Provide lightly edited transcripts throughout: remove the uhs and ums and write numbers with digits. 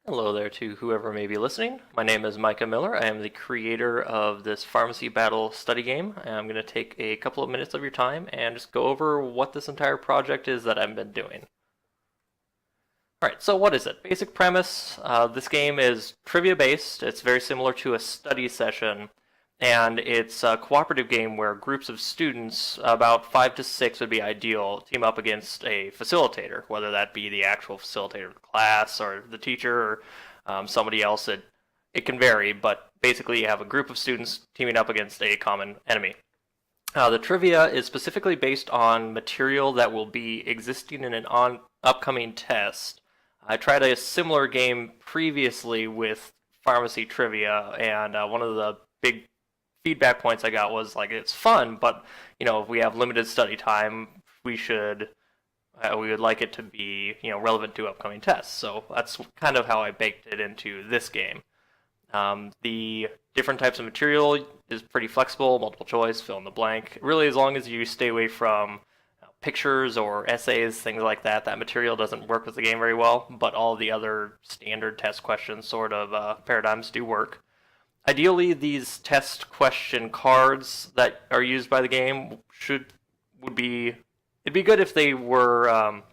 Hello there to whoever may be listening. My name is Micah Miller. I am the creator of this pharmacy battle study game. And I'm going to take a couple of minutes of your time and just go over what this entire project is that I've been doing. Alright, so what is it? Basic premise, this game is trivia based. It's very similar to a study session. And it's a cooperative game where groups of students, about 5 to 6 would be ideal, team up against a facilitator, whether that be the actual facilitator of the class or the teacher or somebody else. It can vary, but basically you have a group of students teaming up against a common enemy. The trivia is specifically based on material that will be existing in an upcoming test. I tried a similar game previously with pharmacy trivia, and one of the big feedback points I got was like it's fun, but if we have limited study time, we would like it to be relevant to upcoming tests. So that's kind of how I baked it into this game. The different types of material is pretty flexible, multiple choice, fill in the blank. Really, as long as you stay away from pictures or essays, things like that, that material doesn't work with the game very well. But all the other standard test questions sort of paradigms do work. Ideally, these test question cards that are used by the game it'd be good if they were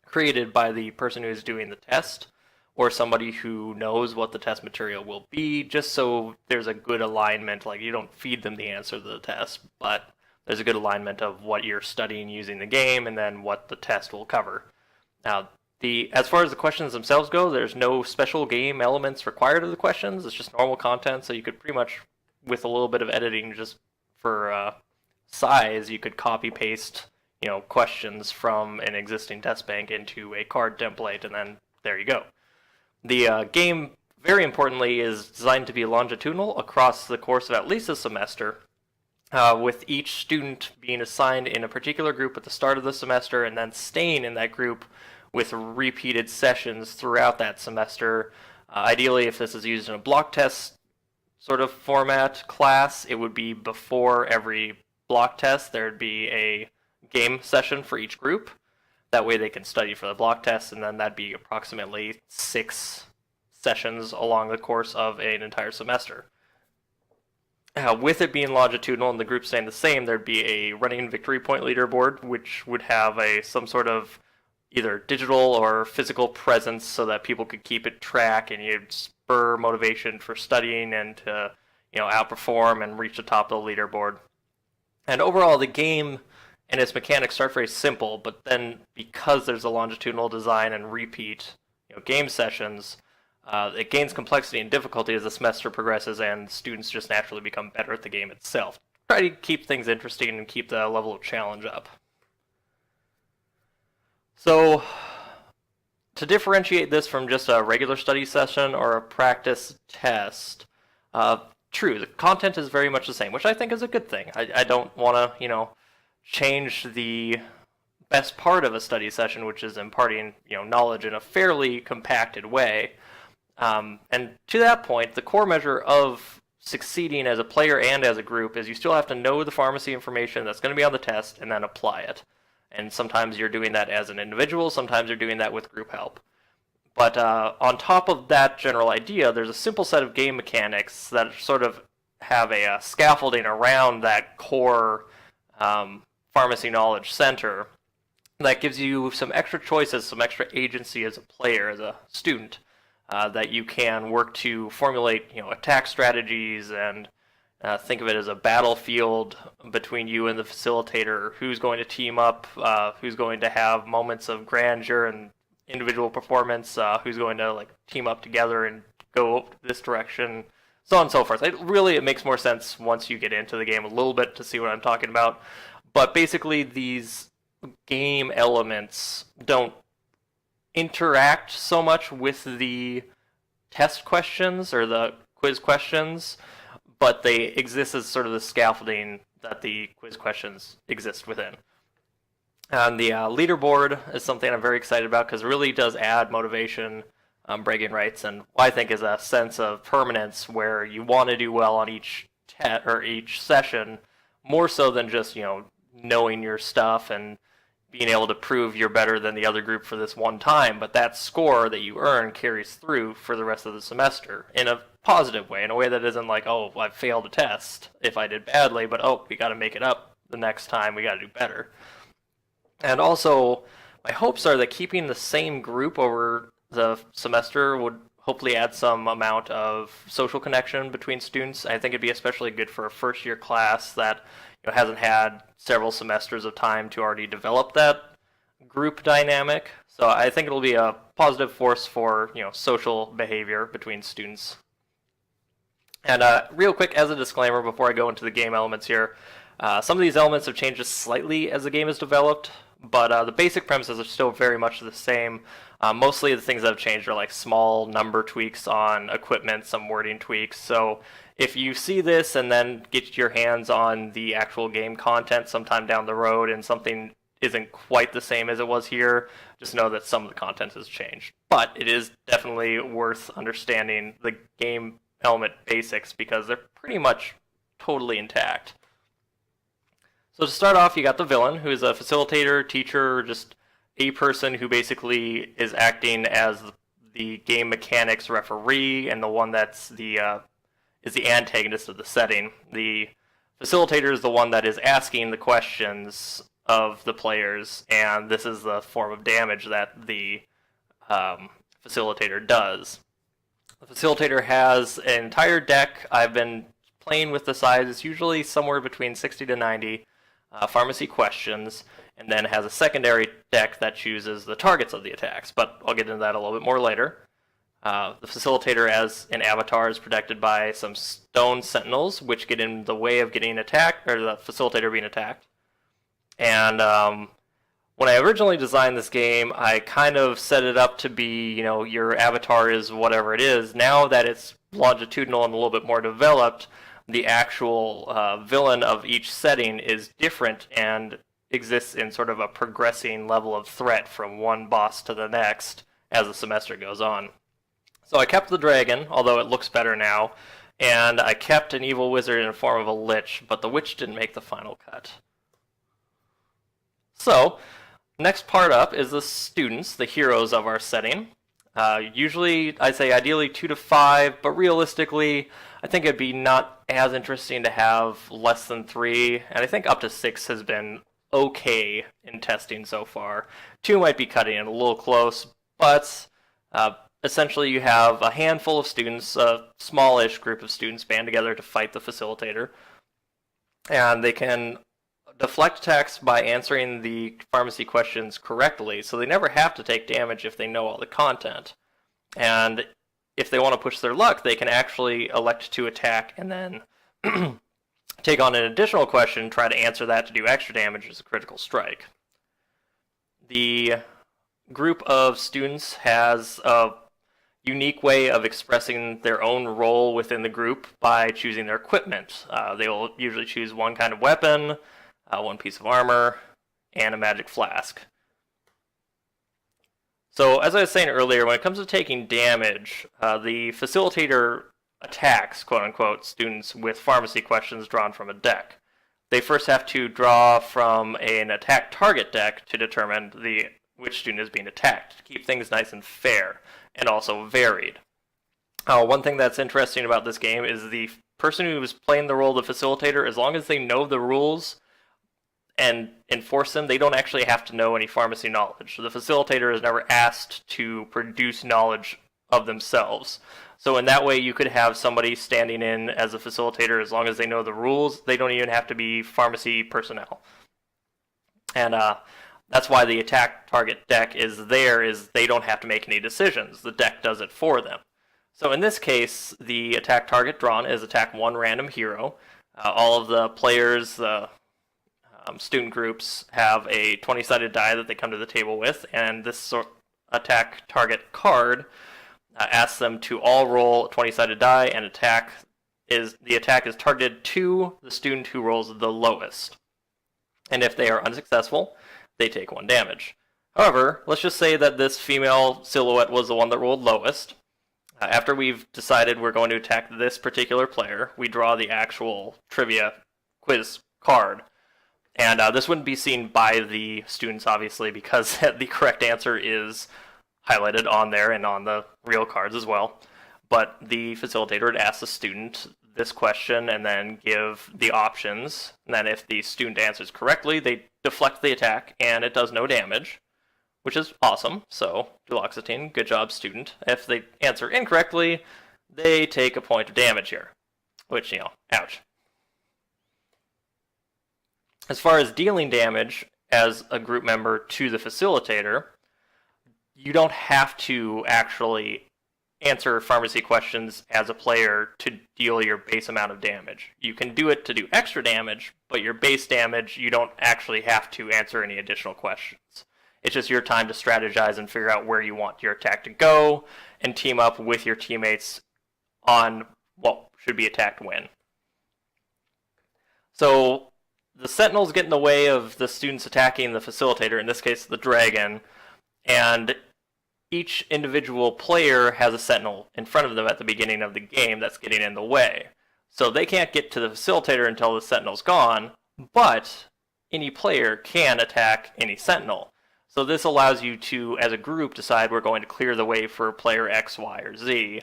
created by the person who's doing the test or somebody who knows what the test material will be, just so there's a good alignment. Like, you don't feed them the answer to the test, but there's a good alignment of what you're studying using the game and then what the test will cover. Now, as far as the questions themselves go, there's no special game elements required of the questions. It's just normal content, so you could pretty much, with a little bit of editing just for size, you could copy paste questions from an existing test bank into a card template, and then there you go. The game, very importantly, is designed to be longitudinal across the course of at least a semester, with each student being assigned in a particular group at the start of the semester and then staying in that group with repeated sessions throughout that semester. Ideally, if this is used in a block test sort of format class, it would be before every block test, there'd be a game session for each group. That way they can study for the block test, and then that'd be approximately 6 sessions along the course of an entire semester. With it being longitudinal and the group staying the same, there'd be a running victory point leaderboard, which would have some sort of either digital or physical presence so that people could keep it track, and you'd spur motivation for studying and to outperform and reach the top of the leaderboard. And overall, the game and its mechanics start very simple, but then because there's a longitudinal design and repeat game sessions, it gains complexity and difficulty as the semester progresses, and students just naturally become better at the game itself. Try to keep things interesting and keep the level of challenge up. So, to differentiate this from just a regular study session or a practice test, true, the content is very much the same, which I think is a good thing. I don't want to, change the best part of a study session, which is imparting, knowledge in a fairly compacted way. And to that point, the core measure of succeeding as a player and as a group is you still have to know the pharmacy information that's going to be on the test and then apply it. And sometimes you're doing that as an individual, sometimes you're doing that with group help. But on top of that general idea, there's a simple set of game mechanics that sort of have a scaffolding around that core pharmacy knowledge center that gives you some extra choices, some extra agency as a player, as a student, that you can work to formulate attack strategies and think of it as a battlefield between you and the facilitator. Who's going to team up? Who's going to have moments of grandeur and individual performance? Who's going to team up together and go this direction? So on and so forth. It makes more sense once you get into the game a little bit to see what I'm talking about. But basically, these game elements don't interact so much with the test questions or the quiz questions, but they exist as sort of the scaffolding that the quiz questions exist within. And the leaderboard is something I'm very excited about because it really does add motivation, bragging rights, and what I think is a sense of permanence where you want to do well on each session, more so than just knowing your stuff and being able to prove you're better than the other group for this one time, but that score that you earn carries through for the rest of the semester in a positive way, in a way that isn't like, oh, I failed a test if I did badly, but oh, we got to make it up the next time, we got to do better. And also, my hopes are that keeping the same group over the semester would hopefully add some amount of social connection between students. I think it'd be especially good for a first-year class that hasn't had several semesters of time to already develop that group dynamic. So I think it'll be a positive force for social behavior between students. And real quick, as a disclaimer, before I go into the game elements here, some of these elements have changed just slightly as the game has developed, but the basic premises are still very much the same. Mostly the things that have changed are like small number tweaks on equipment, some wording tweaks. So if you see this and then get your hands on the actual game content sometime down the road and something isn't quite the same as it was here, just know that some of the content has changed. But it is definitely worth understanding the game element basics because they're pretty much totally intact. So to start off, you got the villain, who is a facilitator, teacher, just a person who basically is acting as the game mechanics referee and the one that's is the antagonist of the setting. The facilitator is the one that is asking the questions of the players, and this is the form of damage that the facilitator does. The facilitator has an entire deck. I've been playing with the size. It's usually somewhere between 60 to 90 pharmacy questions, and then has a secondary deck that chooses the targets of the attacks, but I'll get into that a little bit more later. The facilitator as an avatar is protected by some stone sentinels, which get in the way of getting attacked, or the facilitator being attacked. And when I originally designed this game, I kind of set it up to be, your avatar is whatever it is. Now that it's longitudinal and a little bit more developed, the actual villain of each setting is different and exists in sort of a progressing level of threat from one boss to the next as the semester goes on. So I kept the dragon, although it looks better now, and I kept an evil wizard in the form of a lich, but the witch didn't make the final cut. So, next part up is the students, the heroes of our setting. Usually, I say ideally 2 to 5, but realistically, I think it'd be not as interesting to have less than 3, and I think up to 6 has been okay in testing so far. 2 might be cutting it a little close, but essentially you have a handful of students, a smallish group of students band together to fight the facilitator, and they can deflect attacks by answering the pharmacy questions correctly, so they never have to take damage if they know all the content. And if they want to push their luck, they can actually elect to attack and then take on an additional question, try to answer that to do extra damage as a critical strike. The group of students has a unique way of expressing their own role within the group by choosing their equipment. They will usually choose one kind of weapon, one piece of armor, and a magic flask. So as I was saying earlier, when it comes to taking damage, the facilitator attacks, quote-unquote, students with pharmacy questions drawn from a deck. They first have to draw from an attack target deck to determine which student is being attacked, to keep things nice and fair, and also varied. One thing that's interesting about this game is the person who is playing the role of the facilitator, as long as they know the rules and enforce them, they don't actually have to know any pharmacy knowledge. So the facilitator is never asked to produce knowledge of themselves. So in that way, you could have somebody standing in as a facilitator as long as they know the rules. They don't even have to be pharmacy personnel. And that's why the attack target deck is there, is they don't have to make any decisions. The deck does it for them. So in this case, the attack target drawn is attack one random hero. All of the players, student groups, have a 20-sided die that they come to the table with, and this attack target card asks them to all roll a 20-sided die, and the attack is targeted to the student who rolls the lowest. And if they are unsuccessful, they take 1 damage. However, let's just say that this female silhouette was the one that rolled lowest. After we've decided we're going to attack this particular player, we draw the actual trivia quiz card. And this wouldn't be seen by the students, obviously, because the correct answer is highlighted on there and on the real cards as well. But the facilitator would ask the student this question and then give the options. And then if the student answers correctly, they deflect the attack and it does no damage, which is awesome. So, duloxetine, good job, student. If they answer incorrectly, they take a point of damage here, which, ouch. As far as dealing damage as a group member to the facilitator, you don't have to actually answer pharmacy questions as a player to deal your base amount of damage. You can do it to do extra damage, but your base damage, you don't actually have to answer any additional questions. It's just your time to strategize and figure out where you want your attack to go and team up with your teammates on what should be attacked when. So the sentinels get in the way of the students attacking the facilitator, in this case the dragon, and each individual player has a sentinel in front of them at the beginning of the game that's getting in the way. So they can't get to the facilitator until the sentinel's gone, but any player can attack any sentinel. So this allows you to, as a group, decide we're going to clear the way for player X, Y, or Z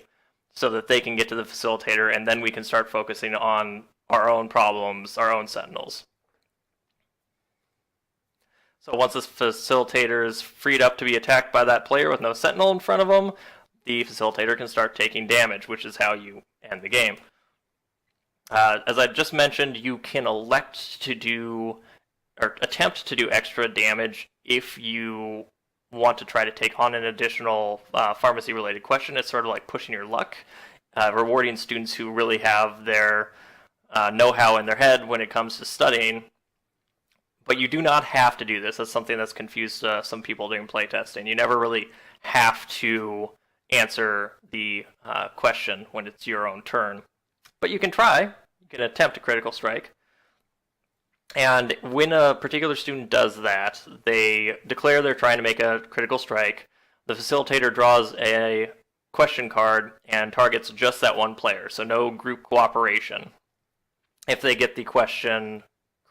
so that they can get to the facilitator, and then we can start focusing on our own problems, our own sentinels. So once this facilitator is freed up to be attacked by that player with no sentinel in front of them, the facilitator can start taking damage, which is how you end the game. As I just mentioned, you can elect to do, or attempt to do extra damage if you want to try to take on an additional pharmacy-related question. It's sort of like pushing your luck, rewarding students who really have their know-how in their head when it comes to studying. But you do not have to do this. That's something that's confused some people doing playtesting. You never really have to answer the question when it's your own turn. But you can try. You can attempt a critical strike. And when a particular student does that, they declare they're trying to make a critical strike. The facilitator draws a question card and targets just that one player, so no group cooperation. If they get the question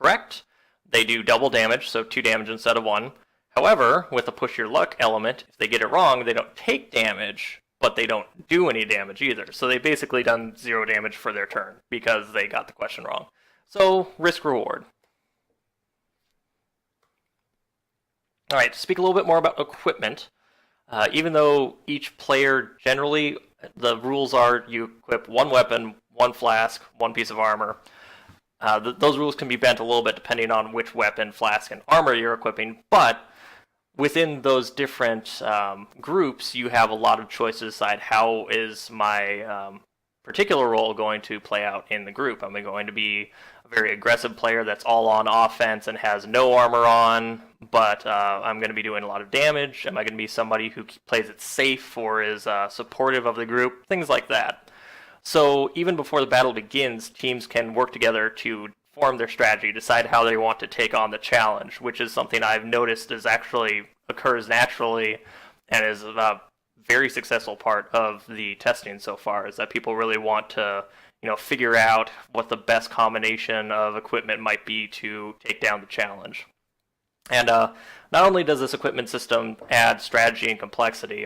correct, they do double damage, so 2 damage instead of 1. However, with the push your luck element, if they get it wrong, they don't take damage, but they don't do any damage either. So they basically done 0 damage for their turn because they got the question wrong. So, risk-reward. Alright, to speak a little bit more about equipment, even though each player generally, the rules are you equip 1 weapon, 1 flask, 1 piece of armor. Those rules can be bent a little bit depending on which weapon, flask, and armor you're equipping, but within those different groups, you have a lot of choices to decide how is my particular role going to play out in the group. Am I going to be a very aggressive player that's all on offense and has no armor on, but I'm going to be doing a lot of damage? Am I going to be somebody who plays it safe or is supportive of the group? Things like that. So even before the battle begins, teams can work together to form their strategy, decide how they want to take on the challenge, which is something I've noticed occurs naturally and is a very successful part of the testing so far, is that people really want to figure out what the best combination of equipment might be to take down the challenge. And not only does this equipment system add strategy and complexity,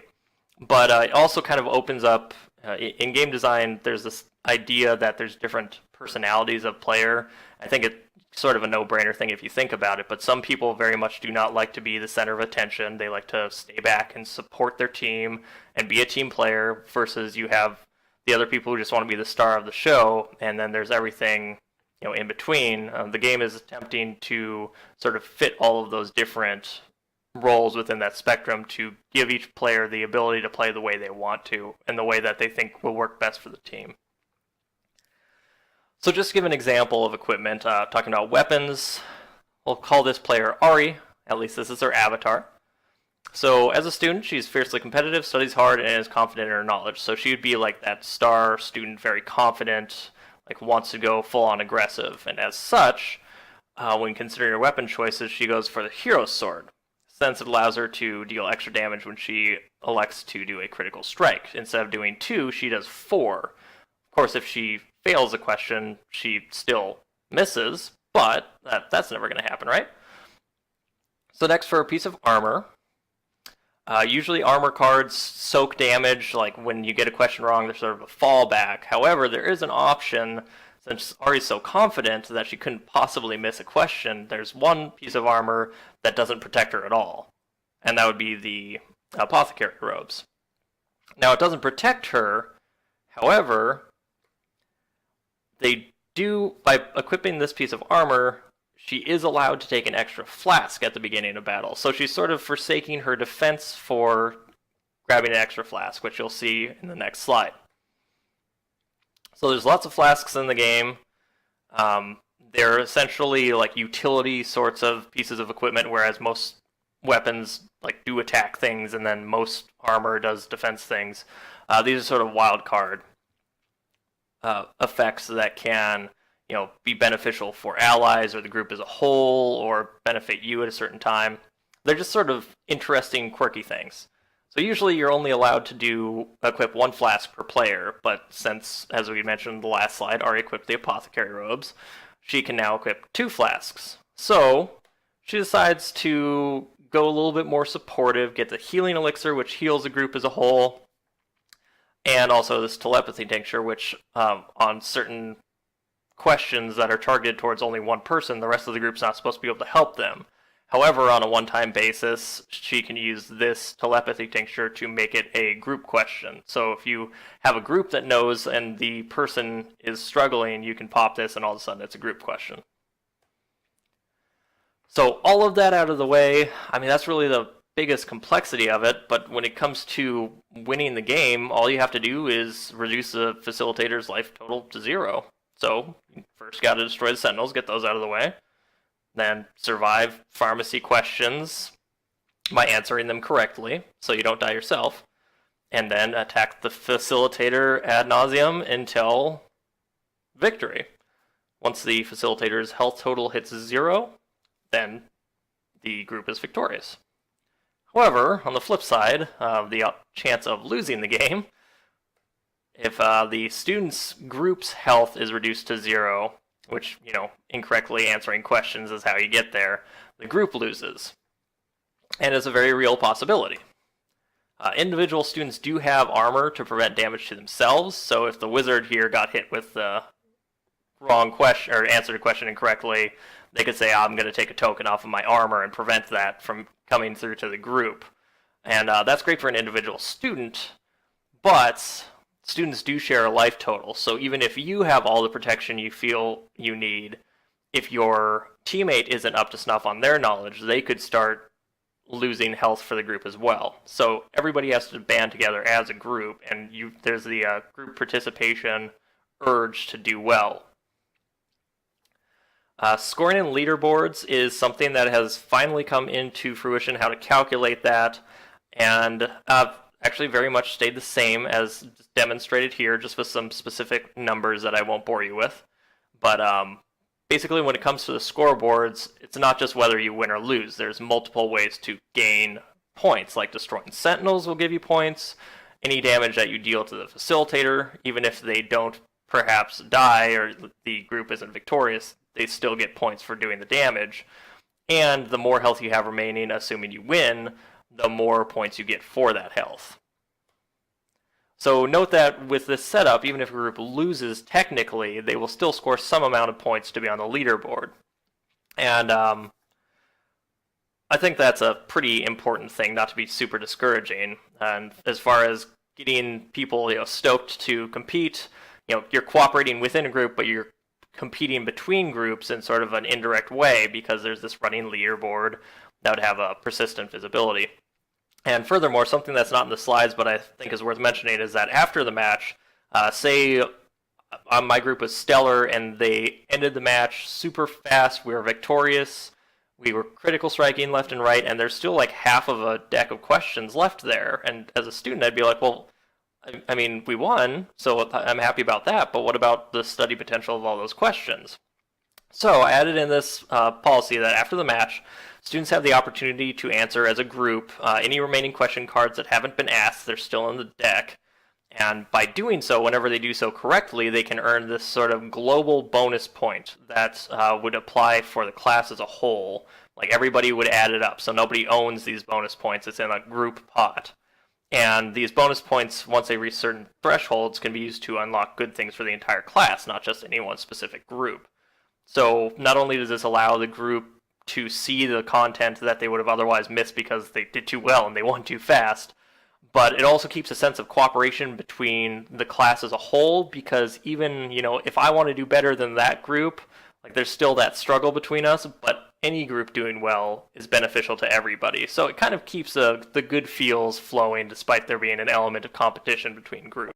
but it also kind of opens up, in game design, there's this idea that there's different personalities of player. I think it's sort of a no-brainer thing if you think about it, but some people very much do not like to be the center of attention. They like to stay back and support their team and be a team player, versus you have the other people who just want to be the star of the show, and then there's everything in between. The game is attempting to sort of fit all of those different roles within that spectrum to give each player the ability to play the way they want to and the way that they think will work best for the team. So just to give an example of equipment, talking about weapons, we'll call this player Ari. At least this is her avatar. So as a student, she's fiercely competitive, studies hard, and is confident in her knowledge. So she would be like that star student, very confident, like wants to go full-on aggressive. And as such, when considering her weapon choices, she goes for the hero sword, since it allows her to deal extra damage when she elects to do a critical strike. Instead of doing 2, she does 4. Of course, if she fails a question, she still misses, but that's never going to happen, right? So next, for a piece of armor, usually armor cards soak damage, like when you get a question wrong, there's sort of a fallback. However, there is an option, since Ari's so confident that she couldn't possibly miss a question, there's one piece of armor that doesn't protect her at all, and that would be the apothecary robes. Now, it doesn't protect her, however, they do, by equipping this piece of armor, she is allowed to take an extra flask at the beginning of battle. So she's sort of forsaking her defense for grabbing an extra flask, which you'll see in the next slide. So there's lots of flasks in the game. They're essentially like utility sorts of pieces of equipment, whereas most weapons like do attack things, and then most armor does defense things. These are sort of wild card effects that can, be beneficial for allies or the group as a whole, or benefit you at a certain time. They're just sort of interesting, quirky things. So usually you're only allowed to equip one flask per player, but since, as we mentioned in the last slide, Ari equipped the apothecary robes, she can now equip 2 flasks. So she decides to go a little bit more supportive, get the healing elixir, which heals the group as a whole, and also this telepathy tincture, which on certain questions that are targeted towards only one person, the rest of the group's not supposed to be able to help them. However, on a one-time basis, she can use this telepathy tincture to make it a group question. So if you have a group that knows and the person is struggling, you can pop this and all of a sudden it's a group question. So all of that out of the way, that's really the biggest complexity of it, but when it comes to winning the game, all you have to do is reduce the facilitator's life total to 0. So, you first got to destroy the Sentinels, get those out of the way. Then survive pharmacy questions by answering them correctly, so you don't die yourself. And then attack the facilitator ad nauseum until victory. Once the facilitator's health total hits 0, then the group is victorious. However, on the flip side of the chance of losing the game, if the student's group's health is reduced to 0, which, incorrectly answering questions is how you get there, the group loses. And it's a very real possibility. Individual students do have armor to prevent damage to themselves, so if the wizard here got hit with the wrong question, or answered a question incorrectly, they could say, I'm going to take a token off of my armor and prevent that from coming through to the group. And that's great for an individual student, but students do share a life total. So even if you have all the protection you feel you need, if your teammate isn't up to snuff on their knowledge, they could start losing health for the group as well. So everybody has to band together as a group, and there's the group participation urge to do well. Scoring in leaderboards is something that has finally come into fruition, how to calculate that, and actually very much stayed the same as demonstrated here, just with some specific numbers that I won't bore you with. But basically when it comes to the scoreboards, it's not just whether you win or lose. There's multiple ways to gain points, like destroying sentinels will give you points, any damage that you deal to the facilitator, even if they don't perhaps die or the group isn't victorious, they still get points for doing the damage. And the more health you have remaining, assuming you win, the more points you get for that health. So note that with this setup, even if a group loses technically, they will still score some amount of points to be on the leaderboard. And I think that's a pretty important thing, not to be super discouraging. And as far as getting people stoked to compete, you're cooperating within a group, but you're competing between groups in sort of an indirect way because there's this running leaderboard that would have a persistent visibility. And furthermore, something that's not in the slides but I think is worth mentioning is that after the match, say my group was stellar and they ended the match super fast, we were victorious, we were critical striking left and right, and there's still like half of a deck of questions left there. And as a student, I'd be like, well, I mean, we won, so I'm happy about that, but what about the study potential of all those questions? So I added in this policy that after the match, students have the opportunity to answer as a group any remaining question cards that haven't been asked. They're still in the deck. And by doing so, whenever they do so correctly, they can earn this sort of global bonus point that would apply for the class as a whole. Like everybody would add it up, so nobody owns these bonus points. It's in a group pot. And these bonus points, once they reach certain thresholds, can be used to unlock good things for the entire class, not just any one specific group. So not only does this allow the group to see the content that they would have otherwise missed because they did too well and they won too fast, but it also keeps a sense of cooperation between the class as a whole, because even, if I want to do better than that group, like there's still that struggle between us, but any group doing well is beneficial to everybody. So it kind of keeps the good feels flowing despite there being an element of competition between groups.